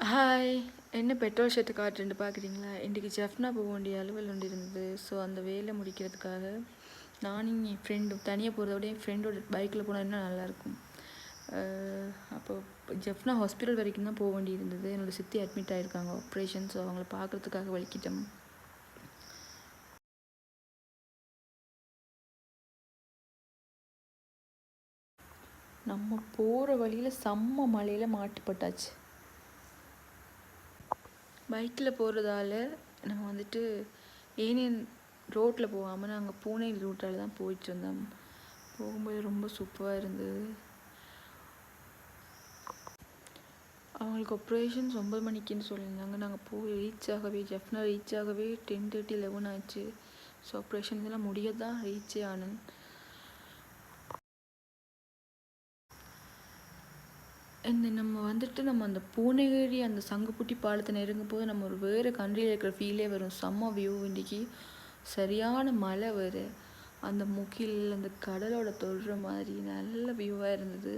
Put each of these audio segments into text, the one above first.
Hi. என்ன petrol shirt காட்டுறேன்ட்டு பார்க்குறீங்களா? இன்றைக்கி ஜெஃப்னா போக வேண்டிய அலுவல் ஒன்று இருந்தது. ஸோ அந்த வேலை முடிக்கிறதுக்காக நானும் என் ஃப்ரெண்டும் தனியாக போகிறத விட என் ஃப்ரெண்டோட பைக்கில் போனால் இன்னும் நல்லாயிருக்கும். அப்போ ஜெஃப்னா ஹாஸ்பிட்டல் வரைக்கும் தான் போக வேண்டி இருந்தது. என்னோடய சித்தி அட்மிட் ஆகிருக்காங்க ஆப்ரேஷன். ஸோ அவங்கள பார்க்குறதுக்காக வலிக்கிட்டோம். நம்ம போகிற வழியில் செம்ம மழையில் மாட்டுப்பட்டாச்சு. பைக்கில் போகிறதால நம்ம வந்துட்டு ஏனியன் ரோட்டில் போகாமல் நாங்கள் பூனே ரூட்டால் தான் போயிட்டு இருந்தோம். போகும்போது ரொம்ப சூப்பராக இருந்தது. அவங்களுக்கு ஆப்ரேஷன்ஸ் 9 மணிக்குன்னு சொல்லியிருந்தாங்க. நாங்கள் போய் ஜெஃப்னா ரீச் ஆகவே 10:30 11 ஆச்சு. ஸோ ஆப்ரேஷன் இதெல்லாம் முடிய தான் ரீச்சே ஆனேன். நம்ம வந்துட்டு நம்ம அந்த பூனேரி அந்த சங்குப்புட்டி பாலத்தை நெருங்கும் போது நம்ம ஒரு வேறு கண்ட்ரியில் இருக்கிற ஃபீலே வரும். செம்ம வியூ. இன்றைக்கி சரியான மழை வரு. அந்த முகில் அந்த கடலோட தொடுற மாதிரி நல்ல வியூவாக இருந்தது.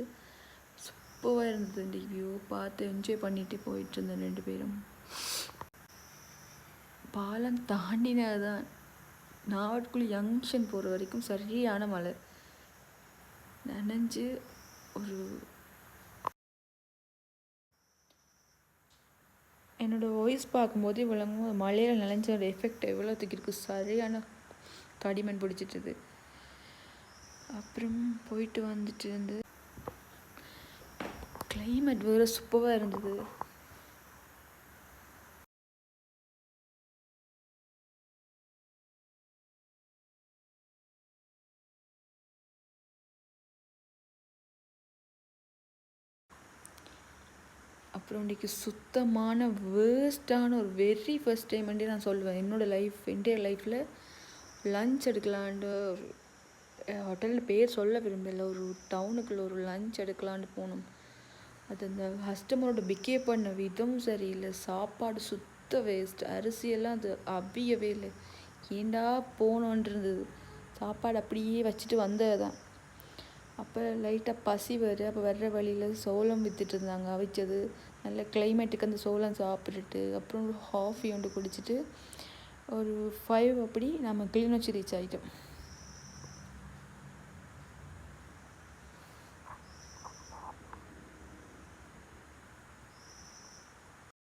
சூப்பராக இருந்தது. இன்றைக்கி வியூ பார்த்து என்ஜாய் பண்ணிட்டு போயிட்டு இருந்தோம் 2 பேரும். பாலம் தாண்டினதான் நாவட்குழி ஜங்ஷன் போகிற வரைக்கும் சரியான மழை. நனைஞ்சு ஒரு என்னோடய வாய்ஸ் பார்க்கும்போது இவ்வளவும் மழையில் நனைஞ்சோட எஃபெக்ட் எவ்வளோத்துக்கு இருக்குது. சரியான கடிமண் பிடிச்சிட்டுது. அப்புறம் போயிட்டு வந்துட்டு இருந்து கிளைமேட் வேறு சூப்பராக இருந்தது. அப்புறம் இன்றைக்கி சுத்தமான வேஸ்ட்டான ஒரு வெரி ஃபர்ஸ்ட் டைம் நான் சொல்லுவேன் என்னோடய என்டையர் லைஃப்பில் லன்ச் எடுக்கலான்ட்டு ஒரு ஹோட்டலில் பேர் சொல்ல விரும்பல. ஒரு டவுனுக்குள்ளே ஒரு லன்ச் எடுக்கலான்ட்டு போனோம். அது அந்த கஸ்டமரோட பிஹேவ் பண்ண விதம் சரியில்லை. சாப்பாடு சுத்த வேஸ்ட். அரிசியெல்லாம் அது அவியவே இல்லை. ஏண்டா போனோன்ட்டு இருந்தது. சாப்பாடு அப்படியே வச்சுட்டு வந்தது தான். அப்போ லைட்டாக பசி வருது. அப்போ வர்ற வழியில் சோளம் விற்றுட்டு இருந்தாங்க அவிச்சது. நல்ல கிளைமேட்டுக்கு அந்த சோளம் சாப்பிட்டுட்டு அப்புறம் ஒரு காஃபி ஒன்று குடிச்சிட்டு ஒரு 5 அப்படி நம்ம கிளிநொச்சி ரீச் ஆகிட்டோம்.